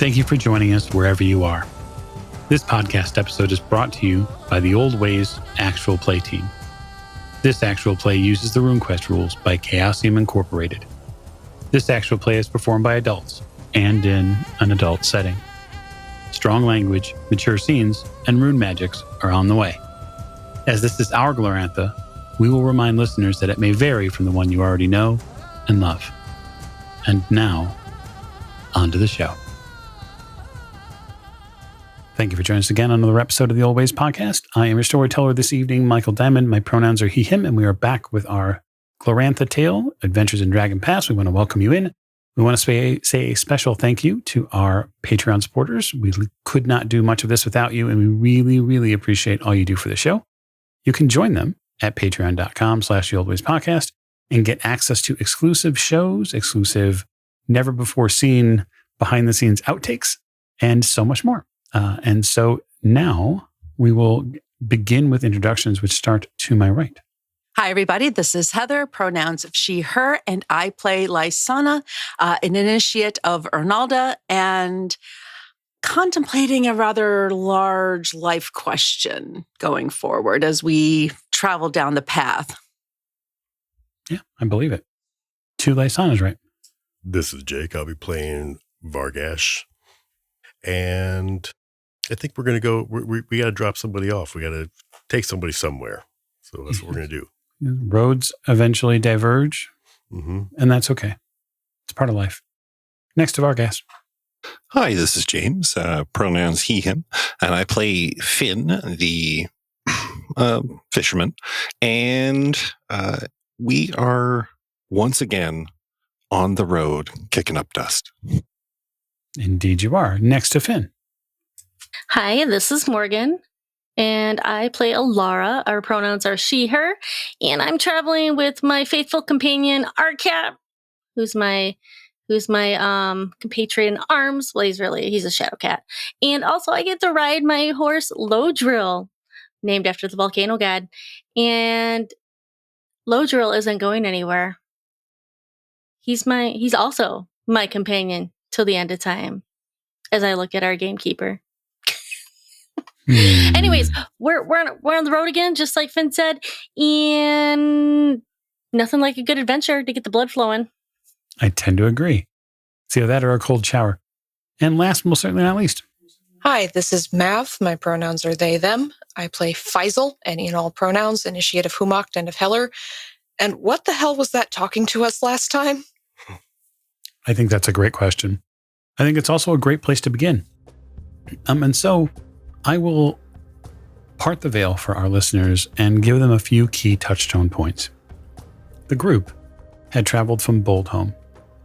Thank you for joining us wherever you are. This podcast episode is brought to you by the Old Ways Actual Play team. This actual play uses the RuneQuest rules by Chaosium Incorporated. This actual play is performed by adults and in an adult setting. Strong language, mature scenes, and rune magics are on the way. As this is our Glorantha, we will remind listeners that it may vary from the one you already know and love. And now, on to the show. Thank you for joining us again on another episode of the Old Ways Podcast. I am your storyteller this evening, Michael Diamond. My pronouns are he, him, and we are back with our Glorantha tale, Adventures in Dragon Pass. We want to welcome you in. We want to say a special thank you to our Patreon supporters. We could not do much of this without you, and we really, really appreciate all you do for the show. You can join them at patreon.com/theoldwayspodcast and get access to exclusive shows, exclusive, never-before-seen behind-the-scenes outtakes, and so much more. And so now we will begin with introductions, which start to my right. Hi, everybody. This is Heather, pronouns of she, her, and I play Lysana, an initiate of Ernalda, and contemplating a rather large life question going forward as we travel down the path. Yeah, I believe it. Two Lysanas, right? This is Jake. I'll be playing Vargash. And I think we're going to go, we got to drop somebody off. We got to take somebody somewhere. So that's what we're going to do. Roads eventually diverge, and that's okay. It's part of life. Next to Vargas. Hi, this is James, pronouns he, him, and I play Finn, the fisherman. And we are once again on the road kicking up dust. Indeed you are. Next to Finn. Hi, this is Morgan, and I play Alara. Our pronouns are she, her, and I'm traveling with my faithful companion, Arcat, who's my compatriot in arms. Well, he's a shadow cat. And also I get to ride my horse, Lodril, named after the volcano god. And Lodril isn't going anywhere. He's also my companion till the end of time, as I look at our gamekeeper. Anyways, we're on the road again, just like Finn said, and nothing like a good adventure to get the blood flowing. I tend to agree. It's either that or a cold shower. And last but most certainly not least. Hi, this is Mav. My pronouns are they, them. I play Faisal, and in all pronouns, initiate of Humocht and of Heller. And what the hell was that talking to us last time? I think that's a great question. I think it's also a great place to begin. And so I will part the veil for our listeners and give them a few key touchstone points. The group had traveled from Boldhome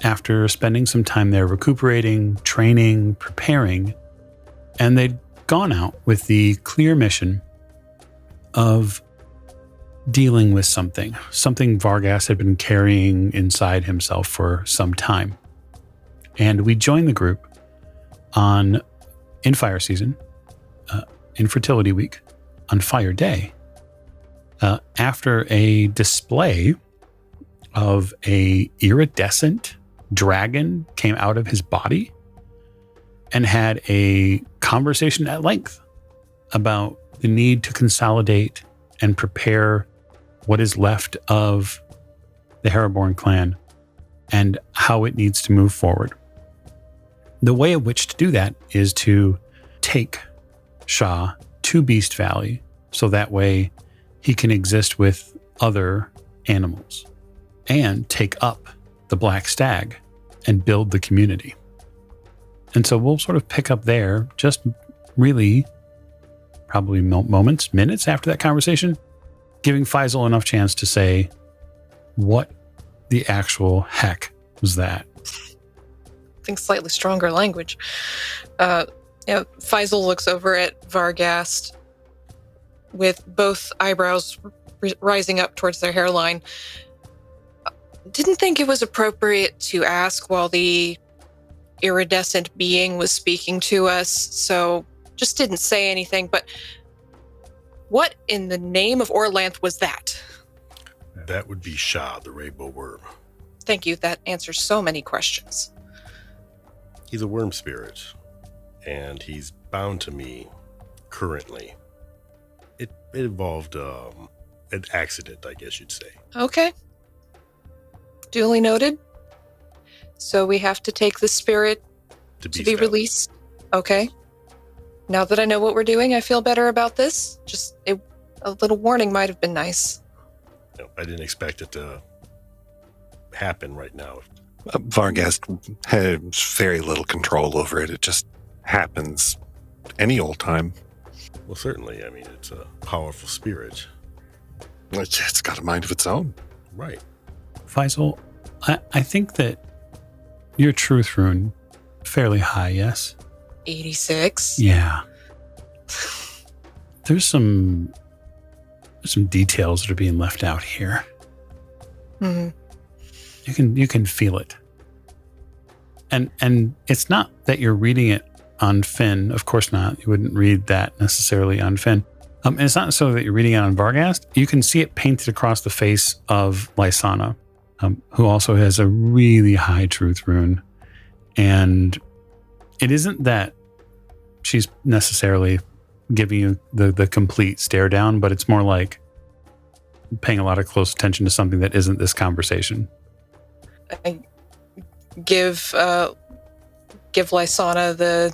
after spending some time there recuperating, training, preparing, and they'd gone out with the clear mission of dealing with something Vargas had been carrying inside himself for some time. And we joined the group in fire season, in fertility week, on fire day, after a display of a iridescent dragon came out of his body and had a conversation at length about the need to consolidate and prepare what is left of the Heraborn clan and how it needs to move forward. The way in which to do that is to take Shah to Beast Valley so that way he can exist with other animals and take up the Black Stag and build the community. And so we'll sort of pick up there, just really probably minutes after that conversation, giving Faisal enough chance to say, what the actual heck was that? I think slightly stronger language. Faisal looks over at Vargas with both eyebrows rising up towards their hairline. Didn't think it was appropriate to ask while the iridescent being was speaking to us, so just didn't say anything. But what in the name of Orlanth was that? That would be Shah, the rainbow worm. Thank you. That answers so many questions. He's a worm spirit. and he's bound to me currently. It involved an accident, I guess you'd say. Okay. Duly noted. So we have to take the spirit to be released. Okay. Now that I know what we're doing, I feel better about this. Just a little warning might have been nice. No, I didn't expect it to happen right now. Varghast has very little control over it. It just happens any old time. Well, certainly. I mean, it's a powerful spirit. It's got a mind of its own. Right. Faisal, I think that your truth rune fairly high, yes? 86. Yeah. There's some details that are being left out here. Mm-hmm. You can feel it. And it's not that you're reading it on Finn. Of course not. You wouldn't read that necessarily on Finn. And it's not so that you're reading it on Varghast. You can see it painted across the face of Lysana, who also has a really high truth rune. And it isn't that she's necessarily giving you the complete stare down, but it's more like paying a lot of close attention to something that isn't this conversation. I give Lysana the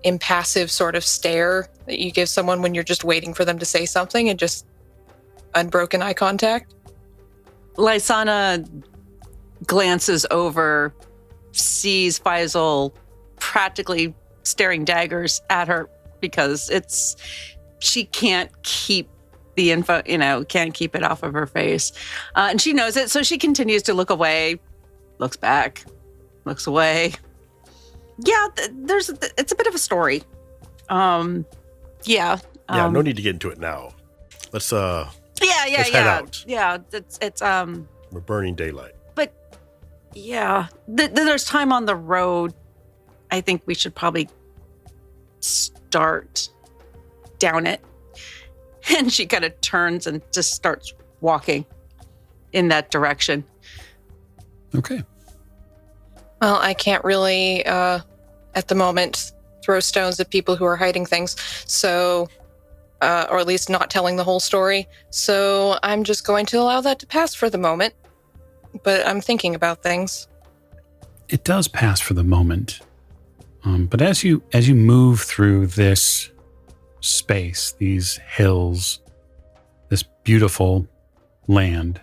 impassive sort of stare that you give someone when you're just waiting for them to say something, and just unbroken eye contact. Lysana glances over, sees Faisal practically staring daggers at her because she can't keep the info, can't keep it off of her face. And she knows it, so she continues to look away, looks back, looks away. Yeah, it's a bit of a story. Yeah. Yeah, no need to get into it now. Let's head out. Yeah, it's We're burning daylight. But yeah, there's time on the road. I think we should probably start down it. And she kind of turns and just starts walking in that direction. Okay. Well, I can't really, at the moment, throw stones at people who are hiding things. So, or at least not telling the whole story. So I'm just going to allow that to pass for the moment. But I'm thinking about things. It does pass for the moment. But as you move through this space, these hills, this beautiful land,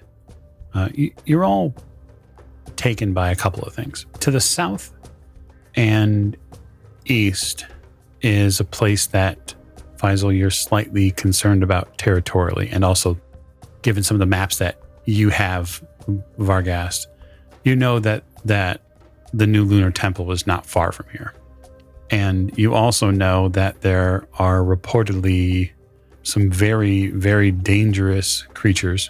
you're all taken by a couple of things. To the south and east is a place that, Faisal, you're slightly concerned about territorially, and also given some of the maps that you have, Varghast, you know that the new Lunar Temple is not far from here. And you also know that there are reportedly some very, very dangerous creatures,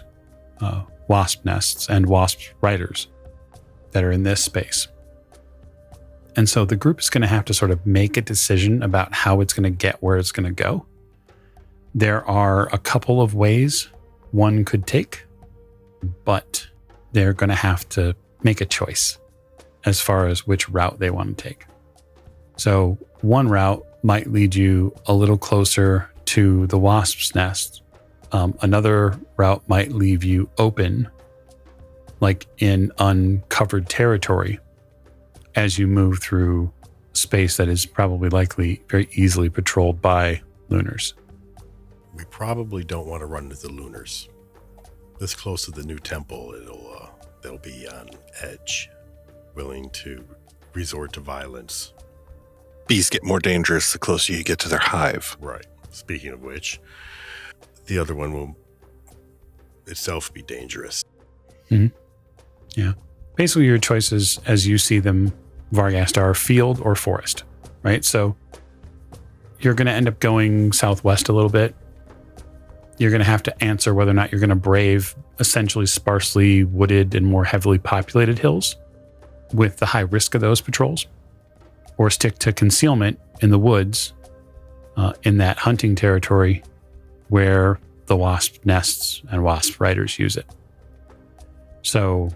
wasp nests and wasp riders that are in this space. And so the group is going to have to sort of make a decision about how it's going to get where it's going to go. There are a couple of ways one could take, but they're going to have to make a choice as far as which route they want to take. So one route might lead you a little closer to the wasp's nest. Another route might leave you open, like in uncovered territory, as you move through space that is probably likely very easily patrolled by Lunars. We probably don't want to run into the Lunars. This close to the new temple, they'll be on edge, willing to resort to violence. Bees get more dangerous the closer you get to their hive. Right. Speaking of which, the other one will itself be dangerous. Mm-hmm. Yeah. Basically, your choices as you see them, Varghast, are field or forest, right? So you're going to end up going southwest a little bit. You're going to have to answer whether or not you're going to brave essentially sparsely wooded and more heavily populated hills with the high risk of those patrols, or stick to concealment in the woods in that hunting territory where the wasp nests and wasp riders use it. So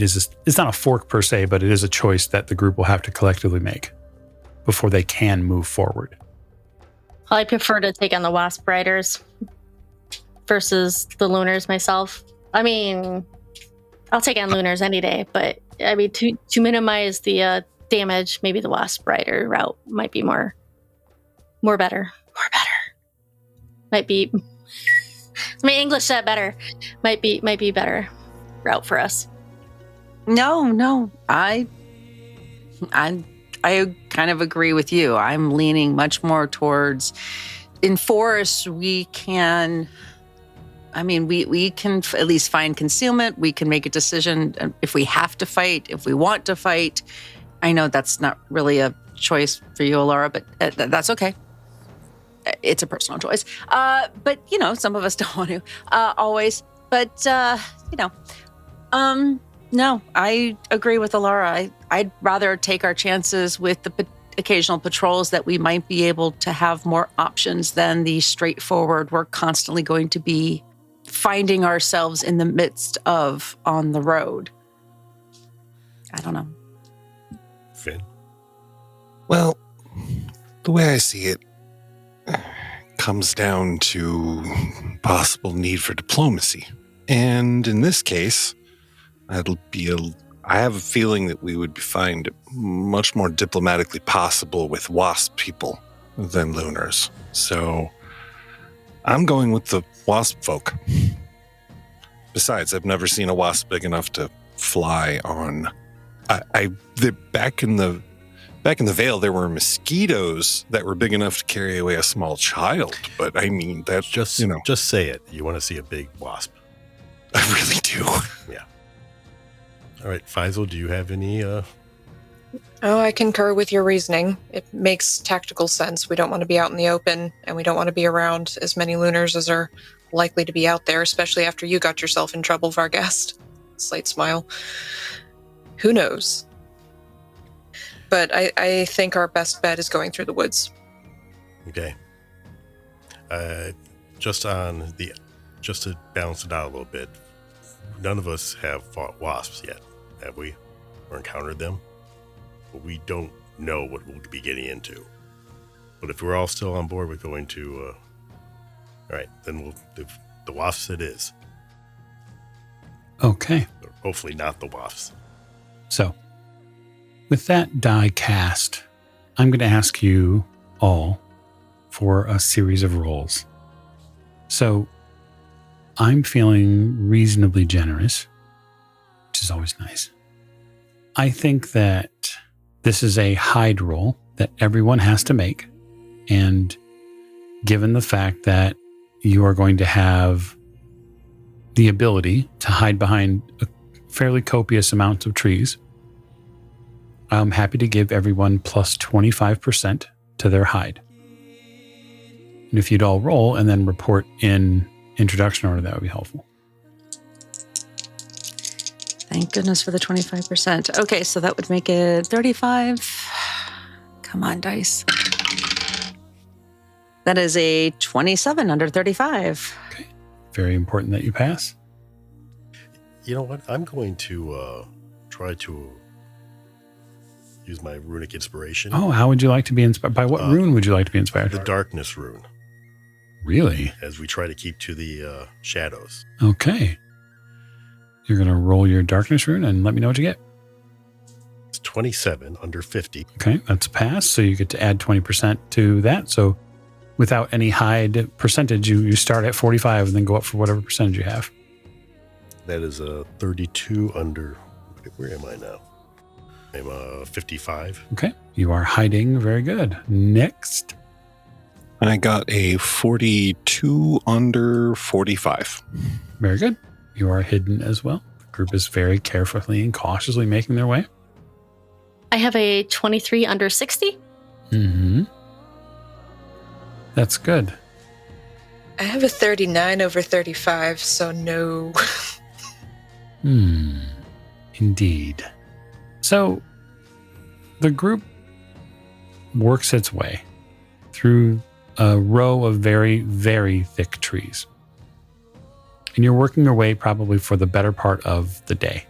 it's not a fork per se, but it is a choice that the group will have to collectively make before they can move forward. I prefer to take on the Wasp Riders versus the Lunars myself. I mean, I'll take on Lunars any day, but I mean, to minimize the damage, maybe the Wasp Rider route might be more better. Might be. My English said better. Might be better route for us. No, I kind of agree with you. I'm leaning much more towards in forest. We can at least find concealment. We can make a decision if we have to fight, if we want to fight. I know that's not really a choice for you, Laura, but that's okay. It's a personal choice. But some of us don't want to always. But no, I agree with Alara. I'd rather take our chances with the occasional patrols that we might be able to have more options than the straightforward. We're constantly going to be finding ourselves in the midst of on the road. I don't know. Finn? Well, the way I see it comes down to possible need for diplomacy. And in this case, I have a feeling that we would find it much more diplomatically possible with Wasp people than Lunars. So I'm going with the Wasp folk. Besides, I've never seen a Wasp big enough to fly on. Back in the Vale, there were mosquitoes that were big enough to carry away a small child. But I mean, that's Just say it. You want to see a big wasp. I really do. Yeah. All right, Faisal, do you have any? Oh, I concur with your reasoning. It makes tactical sense. We don't want to be out in the open, and we don't want to be around as many Lunars as are likely to be out there, especially after you got yourself in trouble, Varghast. Slight smile. Who knows? But I think our best bet is going through the woods. Okay. Just to balance it out a little bit, none of us have fought wasps yet, have we? Or encountered them? But we don't know what we'll be getting into. But if we're all still on board with going to, all right, then the wasps it is. Okay. Or hopefully not the wasps. So, with that die cast, I'm going to ask you all for a series of rolls. So, I'm feeling reasonably generous, which is always nice. I think that this is a hide roll that everyone has to make. And given the fact that you are going to have the ability to hide behind a fairly copious amount of trees, I'm happy to give everyone plus 25% to their hide. And if you'd all roll and then report in introduction order, that would be helpful. Thank goodness for the 25%. Okay, so that would make it 35. Come on, dice. That is a 27 under 35. Okay. Very important that you pass. You know what? I'm going to try to use my runic inspiration. Oh, how would you like to be inspired? By what rune would you like to be inspired? The darkness rune. Really? As we try to keep to the shadows. Okay. You're going to roll your darkness rune and let me know what you get. It's 27 under 50. Okay, that's a pass. So you get to add 20% to that. So without any hide percentage, you start at 45 and then go up for whatever percentage you have. That is a 32 under. Where am I now? I'm 55. Okay, you are hiding. Very good. Next. I got a 42 under 45. Very good. You are hidden as well. The group is very carefully and cautiously making their way. I have a 23 under 60. Mm-hmm. That's good. I have a 39 over 35, so no. Indeed. So the group works its way through a row of very, very thick trees. And you're working your way probably for the better part of the day.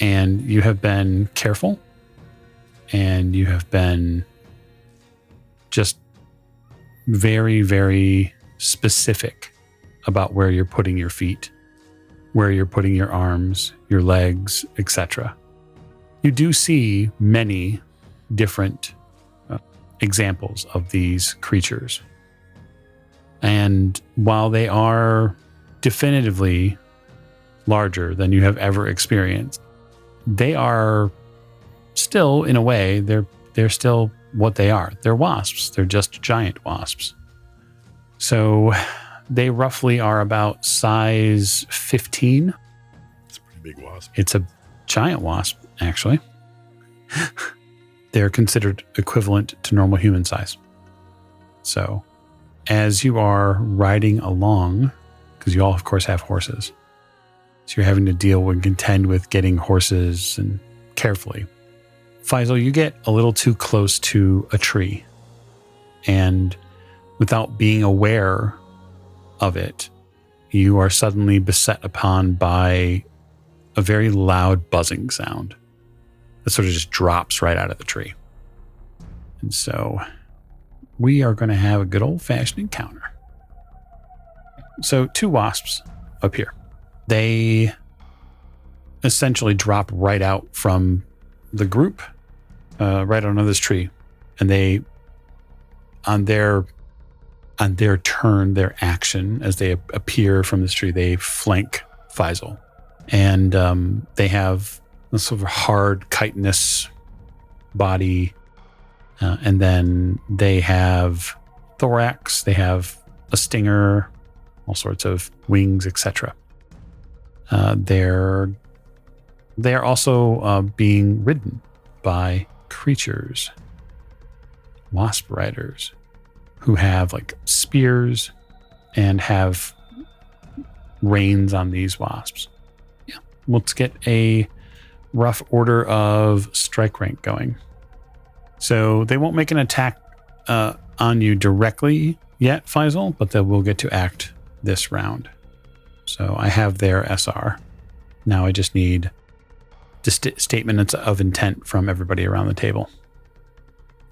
And you have been careful, and you have been just very, very specific about where you're putting your feet, where you're putting your arms, your legs, etc. You do see many different examples of these creatures. And while they are definitively larger than you have ever experienced, they are still, in a way, they're still what they are. They're wasps. They're just giant wasps. So they roughly are about size 15. It's a pretty big wasp. It's a giant wasp, actually. They're considered equivalent to normal human size. So as you are riding along, because you all, of course, have horses, so you're having to deal and contend with getting horses and carefully. Faisal, you get a little too close to a tree, and without being aware of it, you are suddenly beset upon by a very loud buzzing sound that sort of just drops right out of the tree. And so we are going to have a good old-fashioned encounter. So 2 wasps appear. They essentially drop right out from the group, right under this tree. And they, on their turn, their action, as they appear from this tree, they flank Faisal. And they have this sort of hard chitinous body. And then they have thorax, they have a stinger, all sorts of wings, etc. They're also being ridden by creatures, Wasp Riders, who have like spears and have reins on these wasps. Yeah, let's get a rough order of strike rank going. So they won't make an attack on you directly yet, Faisal, but they will get to act this round. So I have their SR. Now I just need statements of intent from everybody around the table.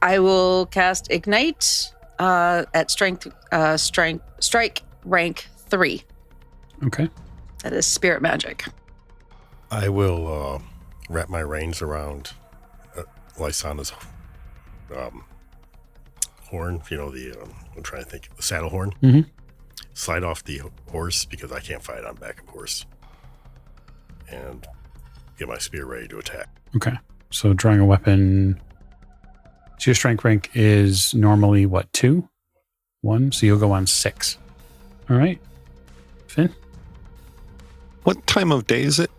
I will cast Ignite at strike rank 3. Okay. That is spirit magic. I will wrap my reins around Lysana's horn. You know, I'm trying to think, the saddle horn. Mm-hmm. Slide off the horse because I can't fight on back of horse. And get my spear ready to attack. Okay. So drawing a weapon. So your strength rank is normally what, 2? 1? So you'll go on 6. All right. Finn? What time of day is it?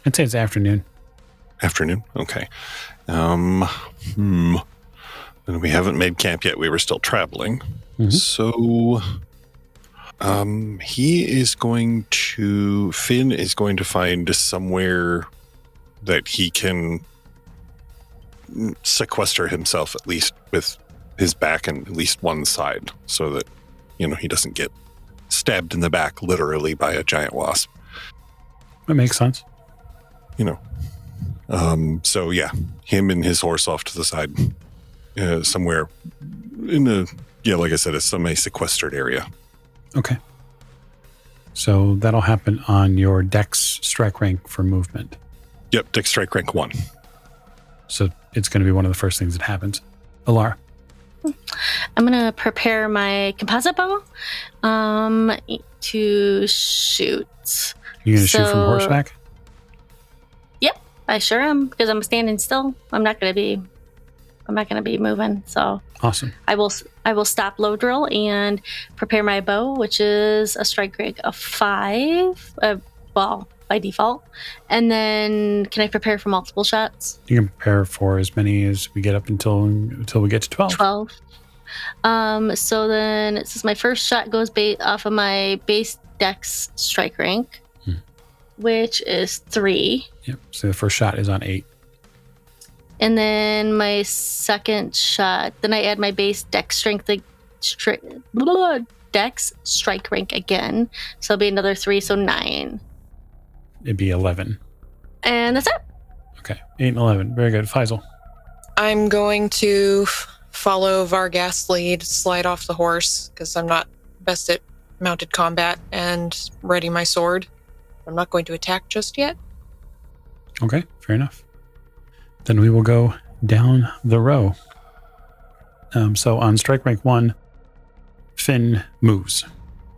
I'd say it's afternoon. Afternoon? Okay. And we haven't made camp yet. We were still traveling. Mm-hmm. So Finn is going to find somewhere that he can sequester himself, at least with his back and at least one side, so that, he doesn't get stabbed in the back, literally, by a giant wasp. That makes sense. So yeah, him and his horse off to the side, somewhere in like I said, it's a sequestered area. Okay. So that'll happen on your Dex strike rank for movement. Yep, Dex strike rank 1. So it's going to be one of the first things that happens. Alara. I'm going to prepare my composite bow to shoot. You're going to shoot from horseback? Yep, I sure am, because I'm standing still. I'm not going to be moving. So awesome. I will stop low drill and prepare my bow, which is a strike rank of 5, by default. And then can I prepare for multiple shots? You can prepare for as many as we get up until we get to 12. 12. So then it says my first shot goes off of my base Dex strike rank, which is 3. Yep. So the first shot is on 8. And then my second shot, then I add my base Dex strength, Dex strike rank again. So it'll be another 3, so 9. It'd be 11. And that's it. Okay, 8 and 11. Very good. Faisal. I'm going to follow Varghast's lead, slide off the horse, because I'm not best at mounted combat, and ready my sword. I'm not going to attack just yet. Okay, fair enough. Then we will go down the row. So on strike rank 1, Finn moves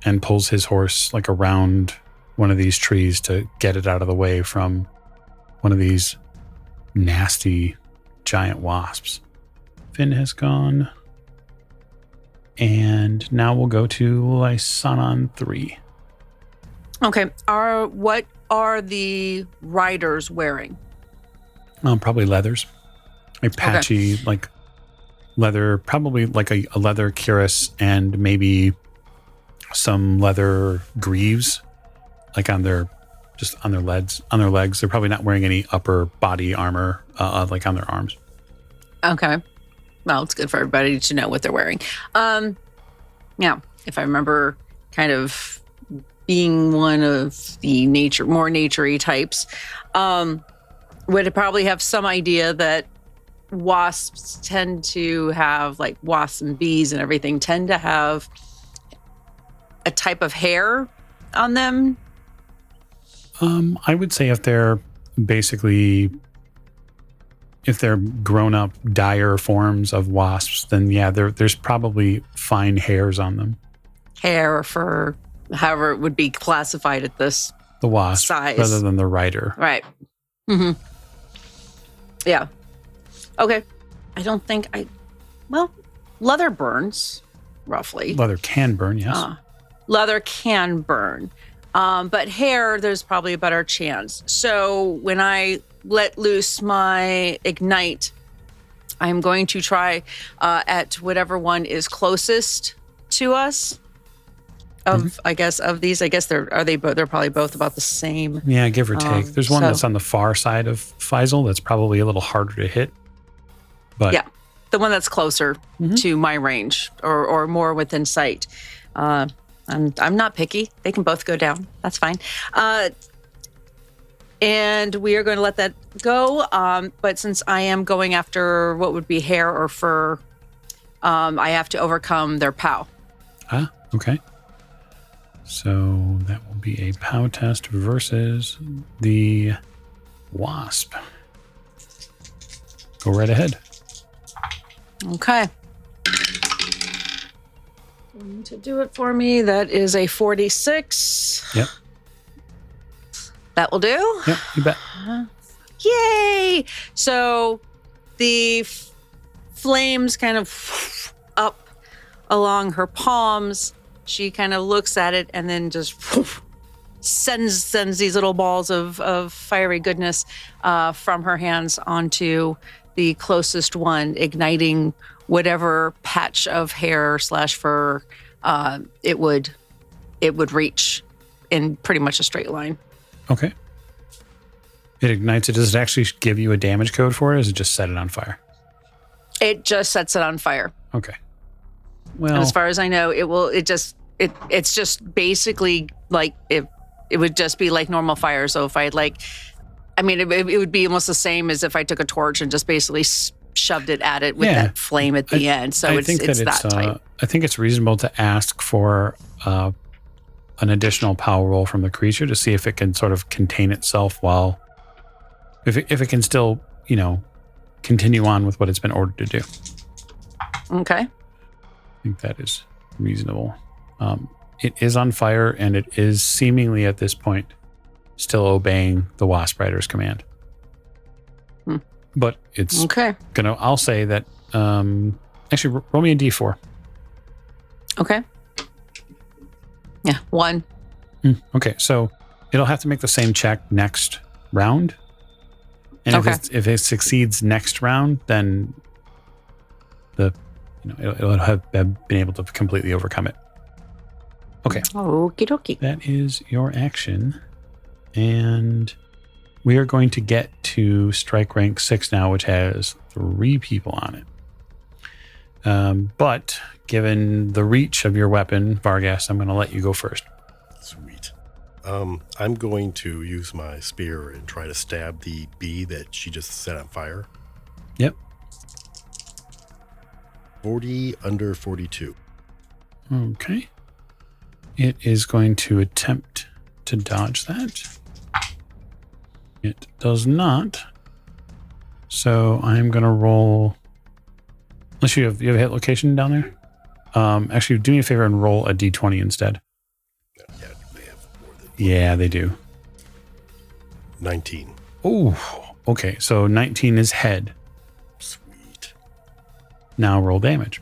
and pulls his horse like around one of these trees to get it out of the way from one of these nasty giant wasps. Finn has gone. And now we'll go to Lysana on 3. Okay. What are the riders wearing? Probably leathers. A patchy, like leather, probably like a leather cuirass and maybe some leather greaves, like on their legs. They're probably not wearing any upper body armor, like on their arms. Okay. Well, it's good for everybody to know what they're wearing. Yeah, if I remember kind of being one of the more nature-y types, would probably have some idea that wasps tend to have, like wasps and bees and everything, tend to have a type of hair on them. I would say if they're grown up dire forms of wasps, then yeah, there's probably fine hairs on them. Hair or fur, however it would be classified at this The wasp size. rather than the rider. Right. Mm-hmm. Yeah. Okay. I don't think leather burns, roughly. Leather can burn, yes. Leather can burn. But hair, there's probably a better chance. So when I let loose my ignite, I'm going to try at whatever one is closest to us. I guess of these, they're probably both about the same. Yeah, give or take. There's one that's on the far side of Faisal that's probably a little harder to hit. But yeah, the one that's closer to my range or more within sight. I'm not picky. They can both go down. That's fine. And we are going to let that go. But since I am going after what would be hair or fur, I have to overcome their POW. Okay. So that will be a POW test versus the wasp. Go right ahead. Okay. Going to do it for me. That is a 46. Yep. That will do. Yep, you bet. Yay! So the flames kind of up along her palms. She kind of looks at it and then just sends these little balls of fiery goodness from her hands onto the closest one, igniting whatever patch of hair / fur it would reach in pretty much a straight line. Okay. It ignites it. Does it actually give you a damage code for it, or does it just set it on fire? It just sets it on fire. Okay. Well, And as far as I know, it's just basically like it would just be like normal fire. So if it would be almost the same as if I took a torch and just basically shoved it at it with that flame at the end. So it's that type. I think it's reasonable to ask for an additional power roll from the creature to see if it can sort of contain itself while, if it can still, continue on with what it's been ordered to do. Okay. I think that is reasonable. It is on fire, and it is seemingly at this point still obeying the Wasp Riders' command. But it's okay. I'll say that, actually, roll me a d4. Okay. Yeah, 1. Okay, so it'll have to make the same check next round. And if it succeeds next round, then it'll have been able to completely overcome it. Okay. Okie dokie. That is your action. And we are going to get to strike rank 6 now, which has 3 people on it. But given the reach of your weapon, Varghast, I'm going to let you go first. Sweet. I'm going to use my spear and try to stab the bee that she just set on fire. Yep. 40 under 42. Okay. It is going to attempt to dodge that. It does not. So I'm going to roll. Unless you have a hit location down there. Actually, do me a favor and roll a d20 instead. Yeah, they have more than Yeah, they do. 19. Oh, okay. So 19 is head. Sweet. Now roll damage.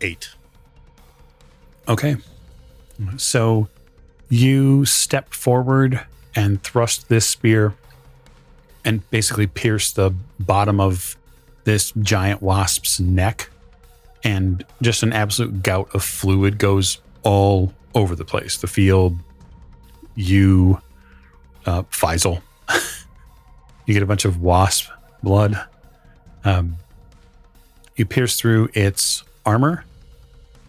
8. Okay. So you step forward and thrust this spear and basically pierce the bottom of this giant wasp's neck. And just an absolute gout of fluid goes all over the place. The field, you, Faisal. You get a bunch of wasp blood. You pierce through its armor.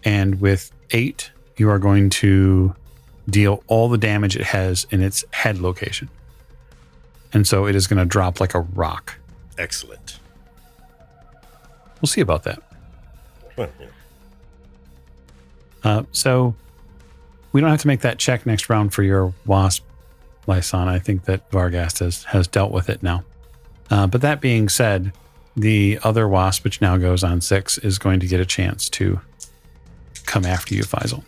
And with 8, you are going to deal all the damage it has in its head location. And so it is going to drop like a rock. Excellent. We'll see about that. Well, yeah. So we don't have to make that check next round for your wasp, Lysana. I think that Varghast has dealt with it now. But that being said, the other wasp, which now goes on 6, is going to get a chance to come after you, Faisal.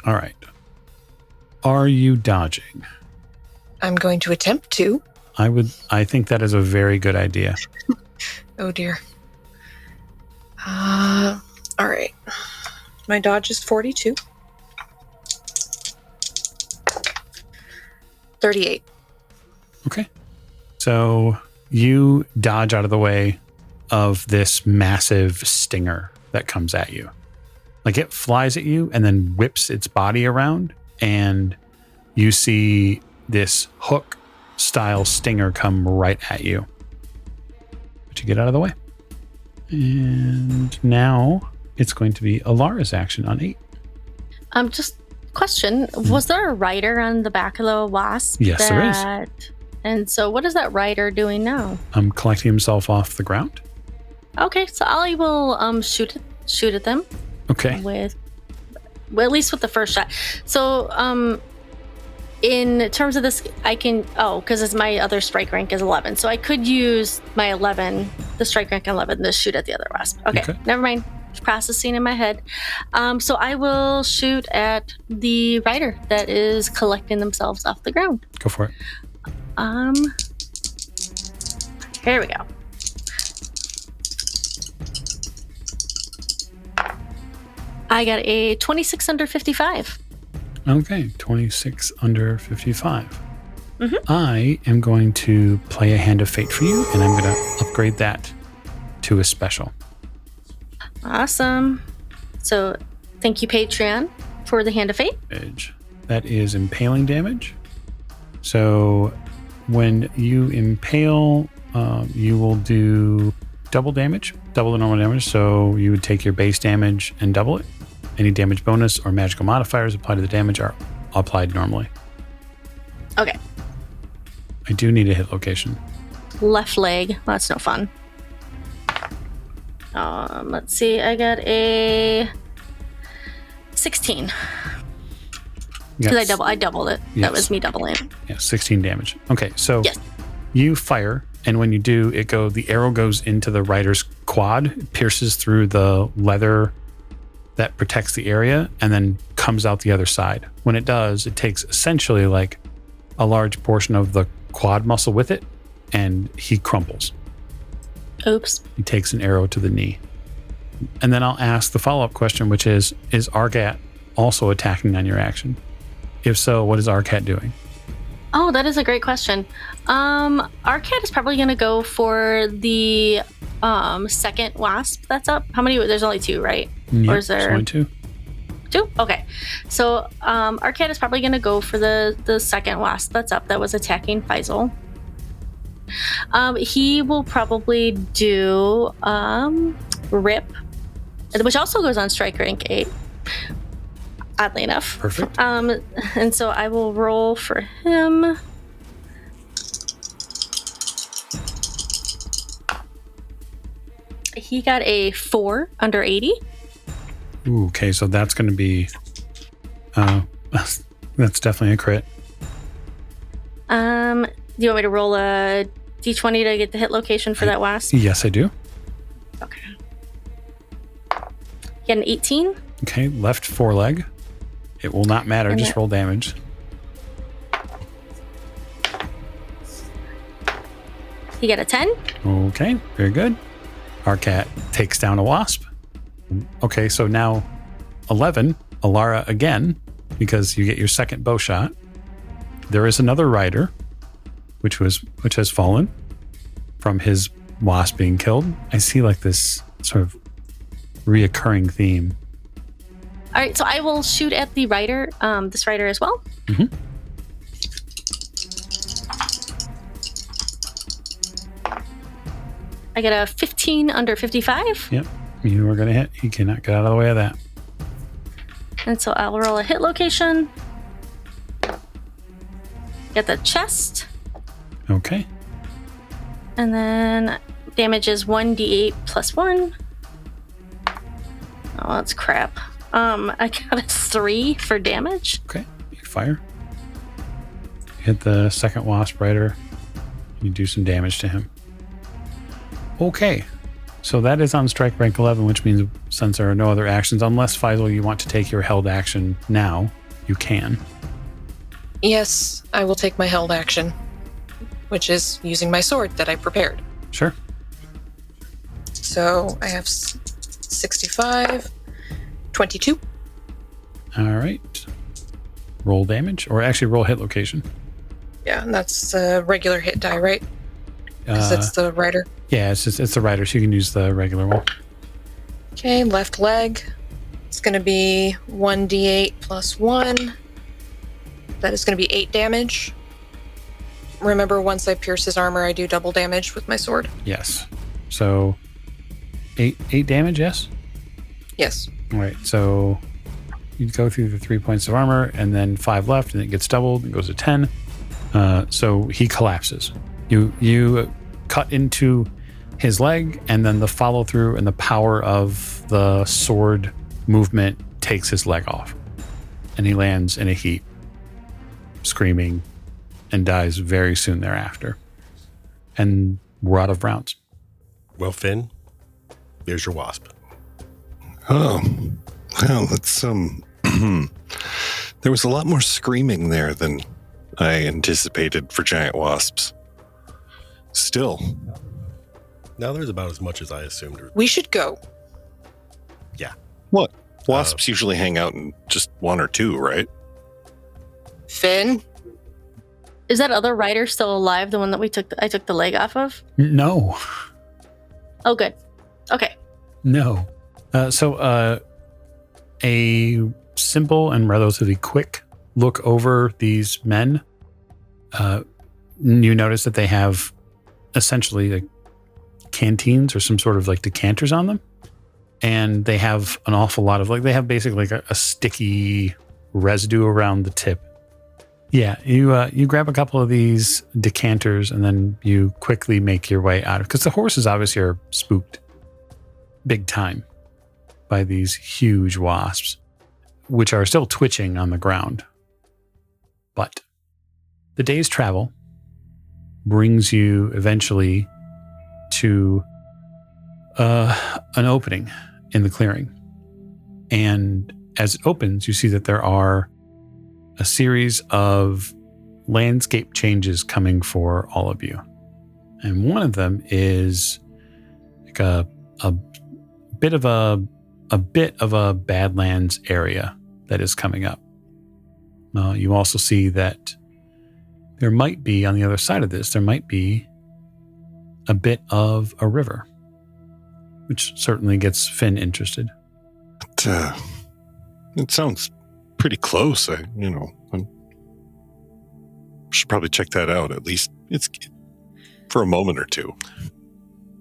All right. Are you dodging? I'm going to attempt to. I think that is a very good idea. Oh dear. All right. My dodge is 42. 38. Okay. So you dodge out of the way of this massive stinger that comes at you. Like it flies at you and then whips its body around, and you see this hook style stinger come right at you. But you get out of the way. And now it's going to be Alara's action on 8. Just question. Was there a rider on the back of the wasp? Yes, there is. And so what is that rider doing now? Collecting himself off the ground. Okay, so I will shoot at them. Okay. Well, at least with the first shot. So in terms of this, I can, because it's my other strike rank is 11. So I could use my 11, the strike rank 11, to shoot at the other wasp. Okay. Never mind. Processing in my head. So I will shoot at the rider that is collecting themselves off the ground. Go for it. Here we go. I got a 26 under 55. Okay, 26 under 55. Mm-hmm. I am going to play a Hand of Fate for you, and I'm going to upgrade that to a special. Awesome. So thank you, Patreon, for the Hand of Fate. That is impaling damage. So when you impale, you will do double damage, double the normal damage. So you would take your base damage and double it. Any damage bonus or magical modifiers applied to the damage are applied normally. Okay. I do need a hit location. Left leg. Well, that's no fun. Let's see. I got a 16. Because I doubled it. Yes. That was me doubling. Yeah, 16 damage. Okay, so yes. You fire, and when you do, the arrow goes into the rider's quad, pierces through the leather that protects the area, and then comes out the other side. When it does, it takes essentially like a large portion of the quad muscle with it, and he crumples. Oops. He takes an arrow to the knee. And then I'll ask the follow-up question, which is Argat also attacking on your action? If so, what is Arcat doing? Oh, that is a great question. Arcat is probably going to go for the second wasp that's up. How many? There's only 2, right? Yep, or is there only 2? 2? Okay. So Arcat is probably going to go for the second wasp that's up that was attacking Faisal. He will probably do Rip, which also goes on strike rank 8. oddly enough. Perfect. And so I will roll for him. He got a 4 under 80. Ooh, okay, so that's going to be... that's definitely a crit. Do you want me to roll a d20 to get the hit location for that wasp? Yes, I do. Okay. He got an 18. Okay, left foreleg. It will not matter, And just roll damage. He got a 10. Okay, very good. Our cat takes down a wasp. Okay, so now 11, Alara again, because you get your second bow shot. There is another rider, which has fallen from his wasp being killed. I see like this sort of reoccurring theme. All right, so I will shoot at the rider, this rider as well. Mm-hmm. I get a 15 under 55. Yep, you are going to hit. He cannot get out of the way of that. And so I'll roll a hit location. Get the chest. Okay. And then damage is 1d8 plus 1. Oh, that's crap. I got a 3 for damage. Okay, you fire. Hit the second wasp rider. You do some damage to him. Okay, so that is on strike rank 11, which means since there are no other actions, unless Faisal, you want to take your held action now, you can. Yes, I will take my held action, which is using my sword that I prepared. Sure. So I have 65, 22. All right. Roll damage, or actually roll hit location. Yeah, and that's the regular hit die, right? Because it's the rider. Yeah, it's the rider, so you can use the regular one. Okay, left leg. It's going to be 1d8 plus 1. That is going to be 8 damage. Remember, once I pierce his armor, I do double damage with my sword. Yes. So 8 damage, yes? Yes. All right, so you go through the 3 points of armor, and then 5 left, and it gets doubled, and goes to 10. So he collapses. You cut into his leg, and then the follow through and the power of the sword movement takes his leg off, and he lands in a heap, screaming, and dies very soon thereafter. And we're out of rounds. Well, Finn, there's your wasp. Oh, well, that's there was a lot more screaming there than I anticipated for giant wasps. Still. Now there's about as much as I assumed. We should go. Yeah. What? Wasps usually hang out in just 1 or 2, right? Finn? Is that other rider still alive? The one that I took the leg off of? No. Oh, good. Okay. No. So a simple and relatively quick look over these men. You notice that they have essentially like canteens or some sort of like decanters on them. And they have an awful lot of they have basically like a sticky residue around the tip. Yeah, you grab a couple of these decanters and then you quickly make your way out of, because the horses obviously are spooked big time by these huge wasps, which are still twitching on the ground. But the day's travel brings you eventually to an opening in the clearing. And as it opens, you see that there are a series of landscape changes coming for all of you. And one of them is like a bit of a Badlands area that is coming up. You also see that there might be, on the other side of this, there might be a bit of a river, which certainly gets Finn interested. It sounds pretty close. I should probably check that out, at least it's for a moment or two.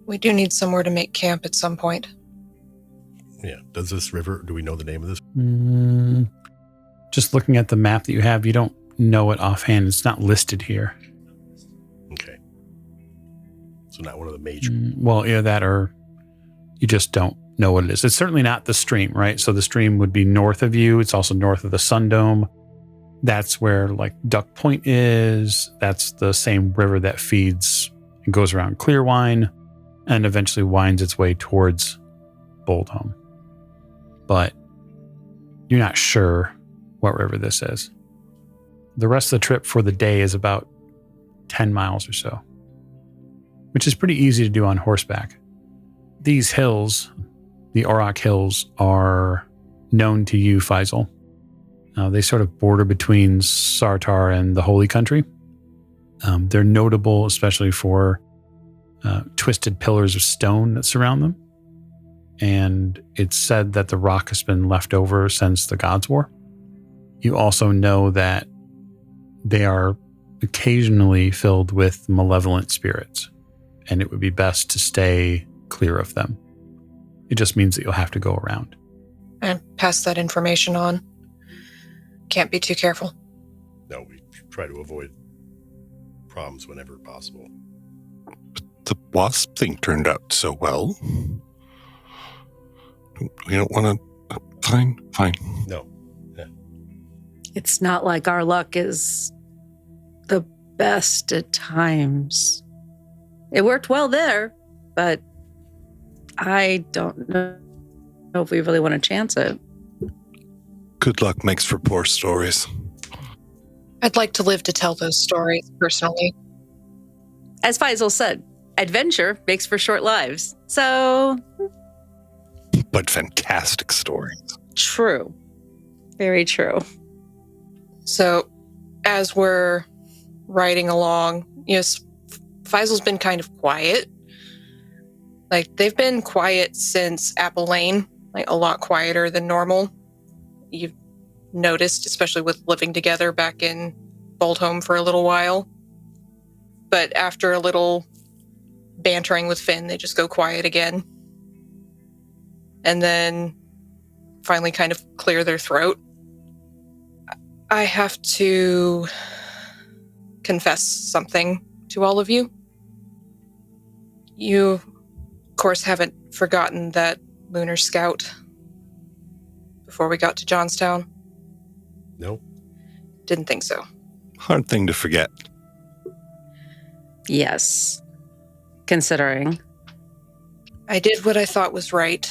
We do need somewhere to make camp at some point. Yeah. Does this river, do we know the name of this? Just looking at the map that you have, you don't know it offhand. It's not listed here. Okay. So not one of the major. Well, either that or you just don't know what it is. It's certainly not the stream, right? So the stream would be north of you. It's also north of the Sun Dome. That's where like Duck Point is. That's the same river that feeds and goes around Clearwine and eventually winds its way towards Boldhome. But you're not sure what river this is. The rest of the trip for the day is about 10 miles or so, which is pretty easy to do on horseback. These hills, the Auroch Hills, are known to you, Faisal. They sort of border between Sartar and the Holy Country. They're notable, especially for twisted pillars of stone that surround them. And it's said that the rock has been left over since the Gods' War. You also know that they are occasionally filled with malevolent spirits, and it would be best to stay clear of them. It just means that you'll have to go around. And pass that information on. Can't be too careful. No, we try to avoid problems whenever possible. The Wasp thing turned out so well. We don't want to... Fine. No. Yeah. It's not like our luck is the best at times. It worked well there, but I don't know if we really want to chance it. Good luck makes for poor stories. I'd like to live to tell those stories personally. As Faisal said, adventure makes for short lives. So, But fantastic stories. true. Very true. So, as we're riding along, Faisal's been kind of quiet. Like, they've been quiet since Apple Lane, like a lot quieter than normal. You've noticed, especially with living together back in Boldhome for a little while. But after a little bantering with Finn, they just go quiet again. And then finally kind of clear their throat. I have to confess something to all of you. You, of course, haven't forgotten that Lunar Scout before we got to Johnstown? No. Didn't think so. Hard thing to forget. Yes. Considering. I did what I thought was right.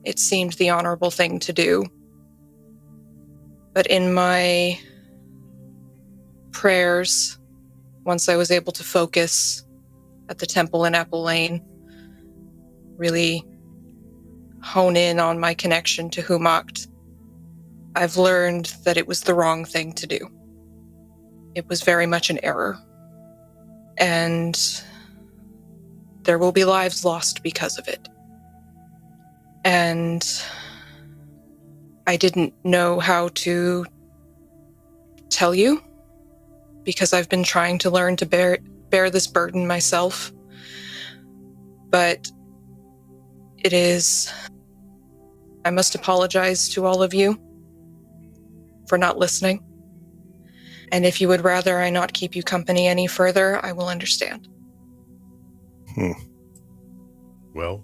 It seemed the honorable thing to do. But in my prayers, once I was able to focus at the temple in Apple Lane, really hone in on my connection to Humacht, I've learned that it was the wrong thing to do. It was very much an error. And there will be lives lost because of it. And I didn't know how to tell you, because I've been trying to learn to bear this burden myself. But it is... I must apologize to all of you for not listening. And if you would rather I not keep you company any further, I will understand. Well,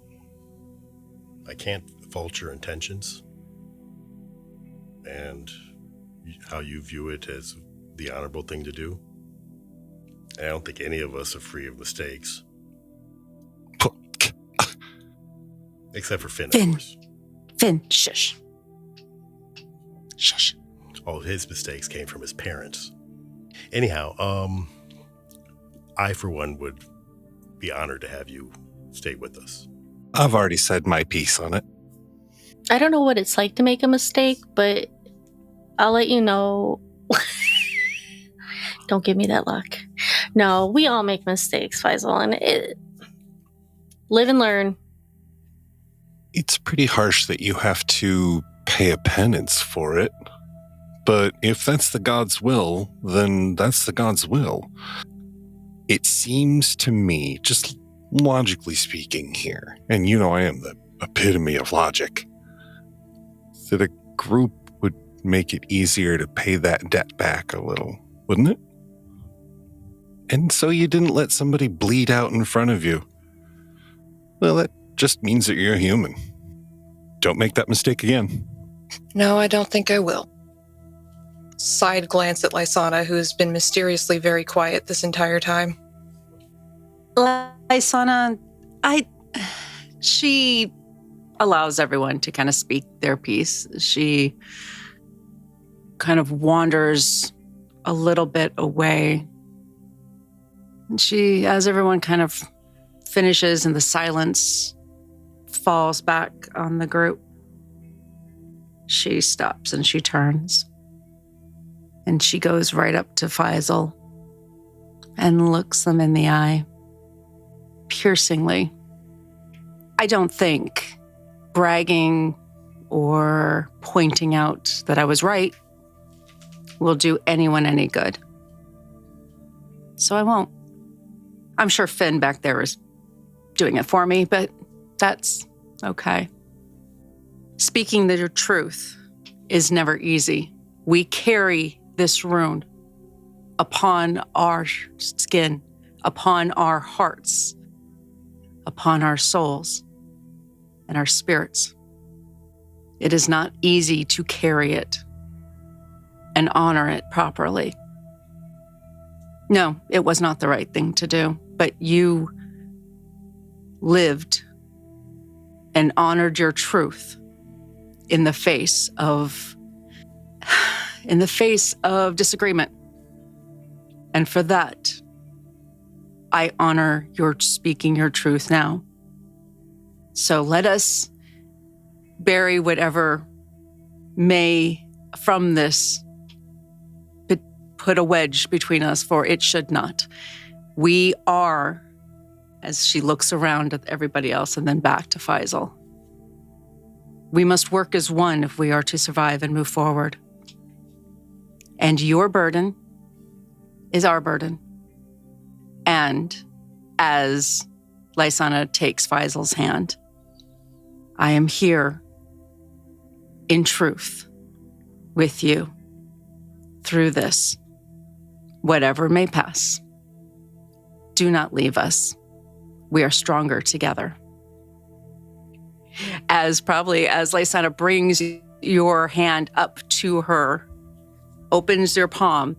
I can't fault your intentions and how you view it as the honorable thing to do. And I don't think any of us are free of mistakes. Except for Finn, Finn. of course. Finn, shush. Shush. All of his mistakes came from his parents. Anyhow, I, for one, would be honored to have you stay with us. I've already said my piece on it. I don't know what it's like to make a mistake, but I'll let you know. Don't give me that luck. No, we all make mistakes, Faisal, and live and learn. It's pretty harsh that you have to pay a penance for it. But if that's the God's will, then that's the God's will. It seems to me, just logically speaking here, and I am the epitome of logic, that a group would make it easier to pay that debt back a little, wouldn't it? And so you didn't let somebody bleed out in front of you. Well, that just means that you're a human. Don't make that mistake again. No, I don't think I will. Side glance at Lysana, who has been mysteriously very quiet this entire time. Lysana, she allows everyone to kind of speak their piece. She kind of wanders a little bit away. And she, as everyone kind of finishes and the silence falls back on the group, she stops and she turns. And she goes right up to Faisal and looks them in the eye, piercingly. I don't think bragging or pointing out that I was right will do anyone any good. So I won't. I'm sure Finn back there is doing it for me, but that's okay. Speaking the truth is never easy. We carry this rune upon our skin, upon our hearts, upon our souls and our spirits. It is not easy to carry it and honor it properly. No, it was not the right thing to do, but you lived and honored your truth in the face of disagreement. And for that, I honor your speaking your truth now. So let us bury whatever may from this put a wedge between us, for it should not. We are, as she looks around at everybody else and then back to Faisal, we must work as one if we are to survive and move forward. And your burden is our burden. And as Lysana takes Faisal's hand, I am here in truth with you through this. Whatever may pass, do not leave us. We are stronger together. As Lysana brings your hand up to her, opens your palm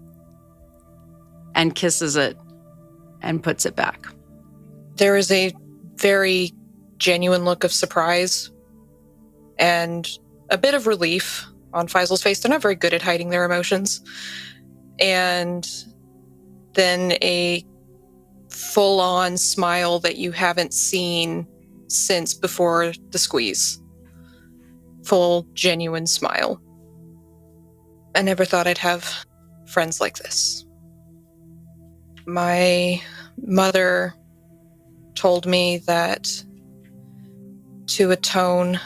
and kisses it and puts it back. There is a very genuine look of surprise and a bit of relief on Faisal's face. They're not very good at hiding their emotions. And then a full-on smile that you haven't seen since before the squeeze. Full, genuine smile. I never thought I'd have friends like this. My mother told me that to atone,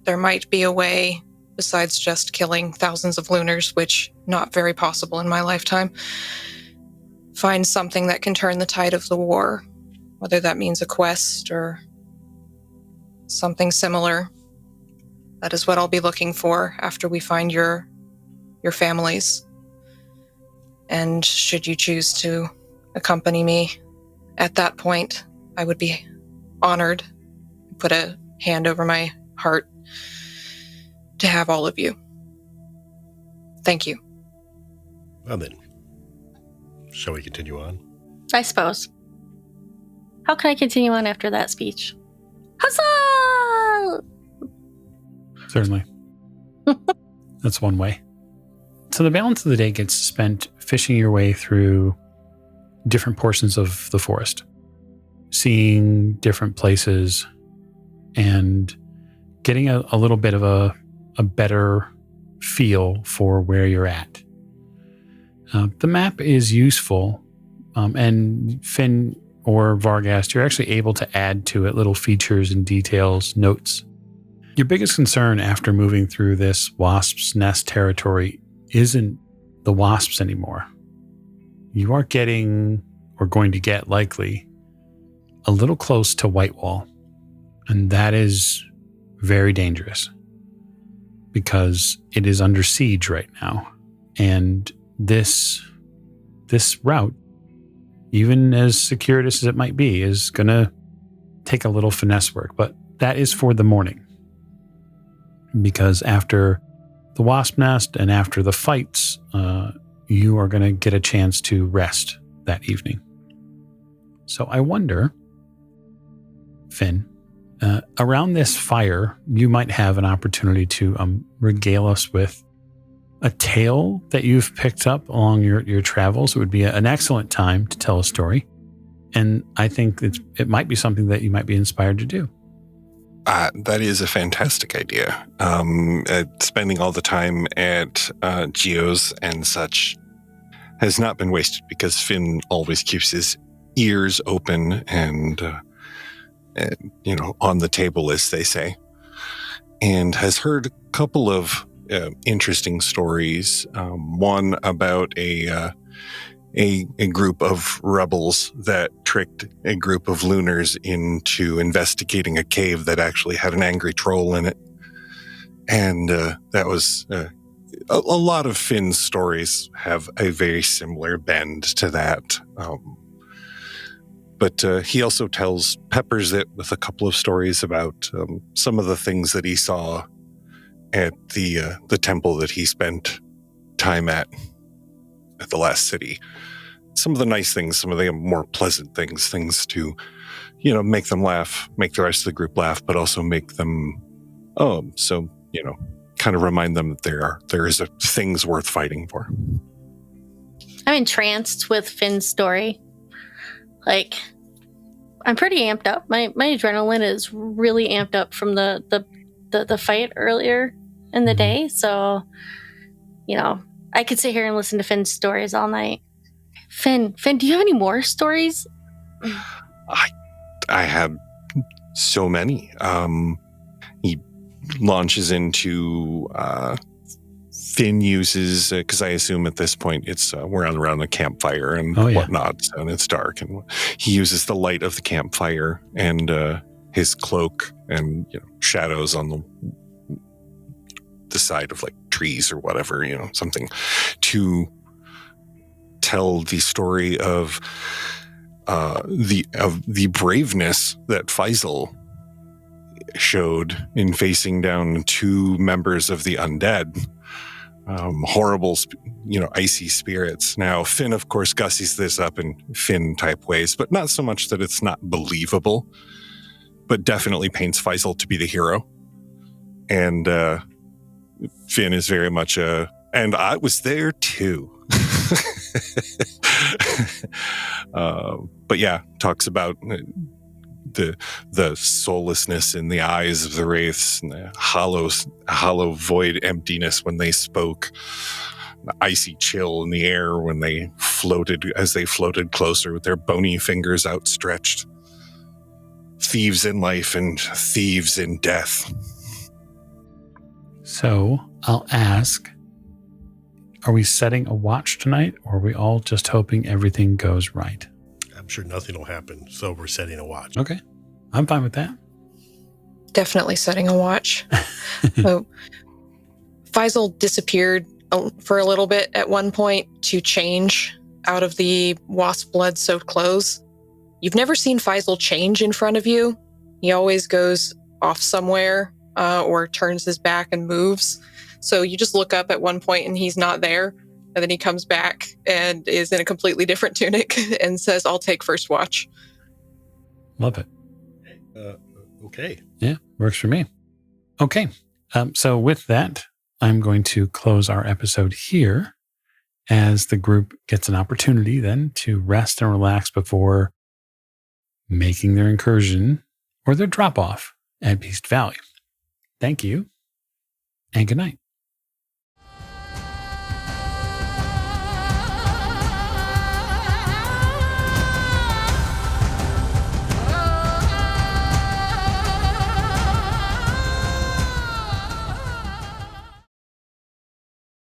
there might be a way besides just killing thousands of Lunars, which not very possible in my lifetime. Find something that can turn the tide of the war, whether that means a quest or something similar. That is what I'll be looking for after we find your families. And should you choose to accompany me at that point, I would be honored, put a hand over my heart, to have all of you. Thank you. Well then, shall we continue on? I suppose. How can I continue on after that speech? Huzzah! Certainly. That's one way. So the balance of the day gets spent fishing your way through different portions of the forest, seeing different places, and getting a little bit of a better feel for where you're at. The map is useful, and Finn or Varghast, you're actually able to add to it little features and details, notes. Your biggest concern after moving through this wasp's nest territory isn't the wasps anymore. You are getting, or going to get likely, a little close to Whitewall, and that is very dangerous. because it is under siege right now. And this route, even as circuitous as it might be, is going to take a little finesse work. But that is for the morning. Because after the wasp nest and after the fights, you are going to get a chance to rest that evening. So I wonder, Finn, around this fire, you might have an opportunity to regale us with a tale that you've picked up along your travels. It would be an excellent time to tell a story. And I think it might be something that you might be inspired to do. That is a fantastic idea. Spending all the time at Geo's and such has not been wasted, because Finn always keeps his ears open and on the table, as they say, and has heard a couple of interesting stories. One about a group of rebels that tricked a group of Lunars into investigating a cave that actually had an angry troll in it. And that was a lot of Finn's stories have a very similar bend to that. But he also tells Peppers it with a couple of stories about some of the things that he saw at the temple that he spent time at the last city. Some of the nice things, some of the more pleasant things to, make them laugh, make the rest of the group laugh, but also make them, kind of remind them that there is things worth fighting for. I'm entranced with Finn's story. Like, I'm pretty amped up. My adrenaline is really amped up from the fight earlier in the day. So, I could sit here and listen to Finn's stories all night. Finn, do you have any more stories? I have so many. He launches into Finn uses, because I assume at this point it's we're around the campfire and whatnot, and it's dark, and he uses the light of the campfire and his cloak and shadows on the side of like trees or whatever, something to tell the story of the braveness that Faisal showed in facing down two members of the undead, horrible, icy spirits. Now, Finn, of course, gussies this up in Finn type ways, but not so much that it's not believable, but definitely paints Faisal to be the hero. And Finn is very much and I was there too. But yeah, talks about the soullessness in the eyes of the wraiths, and the hollow void emptiness when they spoke, the icy chill in the air when they floated closer with their bony fingers outstretched. Thieves in life and thieves in death. So I'll ask, are we setting a watch tonight, or are we all just hoping everything goes right? I'm sure nothing will happen, so we're setting a watch. Okay. I'm fine with that. Definitely setting a watch. So, Faisal disappeared for a little bit at one point to change out of the wasp blood-soaked clothes. You've never seen Faisal change in front of you. He always goes off somewhere or turns his back and moves. So you just look up at one point and he's not there. And then he comes back and is in a completely different tunic and says, "I'll take first watch." Love it. Okay. Yeah, works for me. Okay. So with that, I'm going to close our episode here, as the group gets an opportunity then to rest and relax before making their incursion or their drop off at Beast Valley. Thank you, and good night.